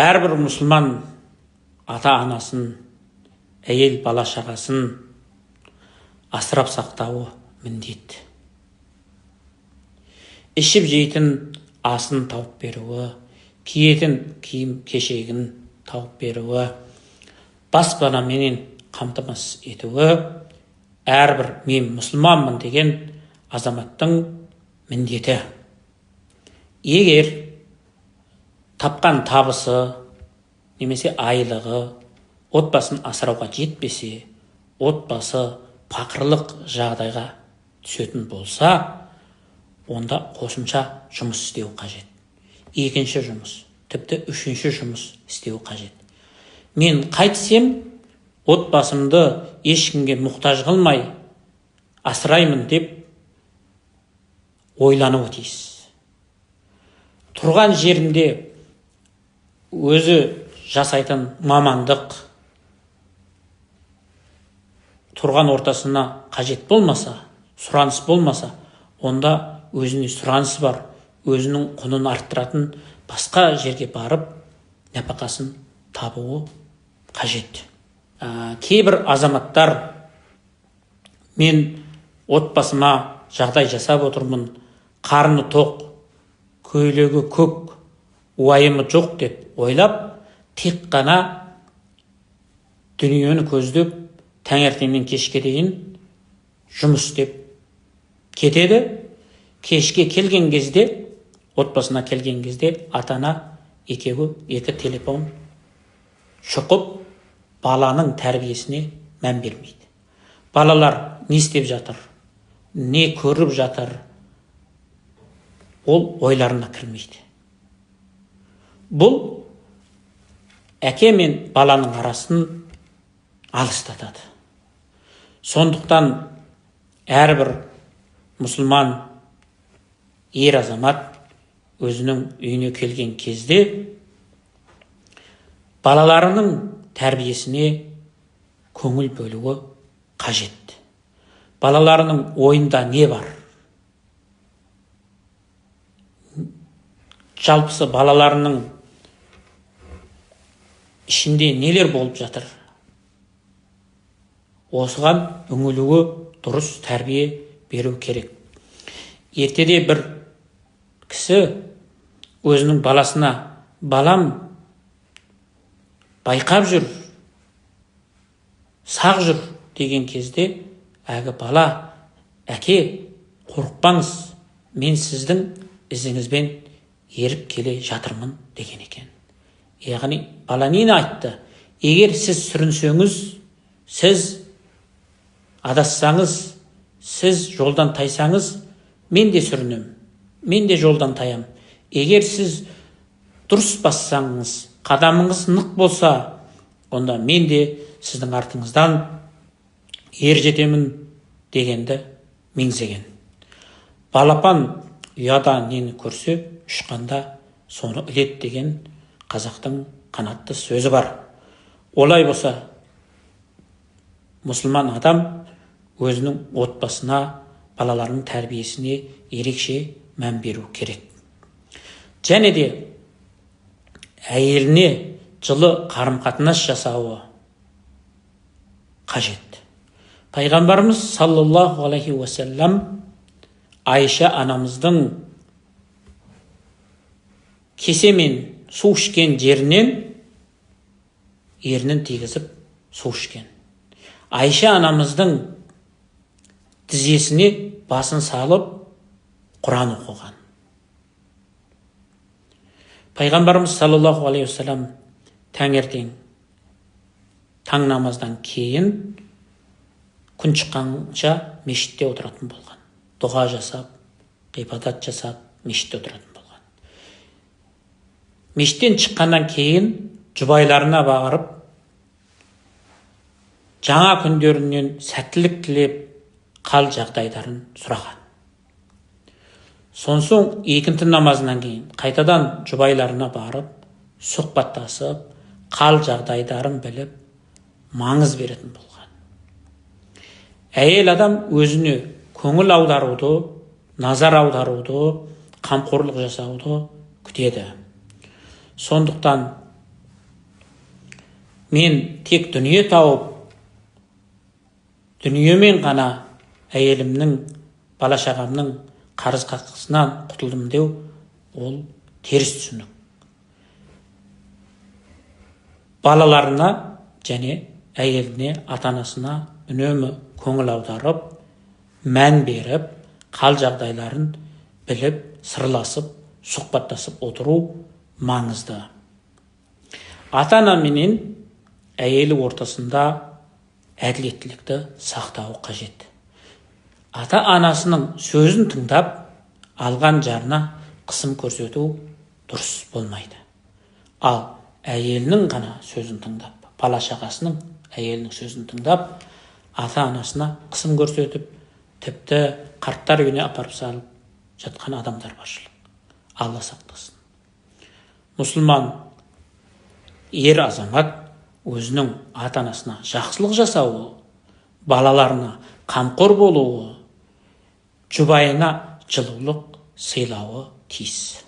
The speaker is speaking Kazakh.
Әрбір мұсылман ата-анасын, әйел бала-шағасын асырап сақтауы міндет. Ішіп жейтін асын тауып беруі, киетін киім-кешегін тауып беруі, баспанаменен қамтамасыз етуі әрбір мен мұсылманмын деген азаматтың міндеті. Егер тапқан табысы немесе айлығы отбасын асырауға жетпесе, отбасы фақырлық жағдайға түсетін болса, онда қосымша жұмыс істеу қажет. Екінші жұмыс, тіпті үшінші жұмыс істеу қажет. Мен қайтсем, отбасымды ешкімге мұқтаж қылмай асыраймын деп ойлануы тиіс. Тұрған жерінде өзі жасайтын мамандық тұрған ортасына қажет болмаса, сұраныс болмаса, онда өзіне сұранысы бар, өзінің құнын арттыратын басқа жерге барып, нәпақасын табуы қажет. Кейбір азаматтар мен отбасыма жағдай жасап отырмын, қарны тоқ, көйлегі көк, уайымы жоқ деп ойлап, тек қана дүниені көздеп, таңертеңнен кешке дейін жұмыс істеп кетеді. Кешке келген кезде, отбасына келген кезде, ата-ана екі телефон шұқып, баланың тәрбиесіне мән бермейді. Балалар не істеп жатыр, не көріп жатыр, ол ойларына кірмейді. Бұл әке мен баланың арасын алыстатады. Сондықтан әрбір мұсылман ер азамат өзінің үйіне келген кезде балаларының тәрбиесіне көңіл бөлуі қажет. Балаларының ойында не бар? Жалпысы балаларының ішінде нелер болып жатыр? Осыған үңілуі дұрыс тәрбие беру керек. Ертеде бір кісі өзінің баласына, балам байқап жүр, сақ жүр деген кезде, әгі бала, әке, қорықпаңыз, мен сіздің ізіңізбен еріп келе жатырмын деген екен. Яғни бала нені айтты? Егер сіз сүрінсеңіз, сіз адассаңыз, сіз жолдан тайсаңыз, мен де сүрінем, мен де жолдан таям. Егер сіз дұрыс бассаңыз, қадамыңыз нық болса, онда мен де сіздің артыңыздан ер жетемін дегенді меңзеген. Балапан ұяда нені көрсе, ұшқанда соны ілет деген қазақтың қанатты сөзі бар. Олай болса, мұсылман адам өзінің отбасына, балаларының тәрбиесіне ерекше мән беру керек. Және де әйеліне жылы қарым-қатынас жасауы қажет. Пайғамбарымыз саллаллаху алейхи уассалам Айша анамыздың кесемен су ішкен жерінен ернін тигізіп су ішкен. Айша анамыздың тізесіне басын салып Құран оқыған. Пайғамбарымыз саллаллаху алейхи уассалам таңертең таң намаздан кейін күн шыққанша мешітте отыратын болған. Дұға жасап, ғибадат жасап, мешітте отыратын болған. Мешіттен шыққаннан кейін жұбайларына барып, жаңа күндерінен сәттілік тілеп, қал жағдайларын сұраған. Сонсоң екінті намазынан кейін қайтадан жұбайларына барып, сұхбаттасып, қал жағдайларын біліп, маңыз беретін болған. Әйел адам өзіне көңіл аударуды, назар аударуды, қамқорлық жасауды күтеді. Сондықтан мен тек дүние тауып, дүниемен ғана әйелімнің, бала-шағамның қарыз қақысынан құтылдым деу, ол теріс түсінік. Балаларына және әйеліне, ата-анасына үнемі көңіл аударып, мән беріп, қал жағдайларын біліп, сырласып, сұхбаттасып отыру маңызды. Ата-ана менен әйелі ортасында әділеттілікті сақтауы қажет. Ата-анасының сөзін тыңдап, алған жарына қысым көрсету дұрыс болмайды. Ал әйелінің ғана сөзін тыңдап, бала-шағасының әйелінің сөзін тыңдап, ата-анасына қысым көрсетіп, тіпті қарттар үйіне апарып салып жатқан адамдар баршылық. Алла сақтасын. Мұсылман ер азамат өзінің ата-анасына жақсылық жасауы, балаларына қамқор болуы, жұбайына жылулық сыйлауы тиіс.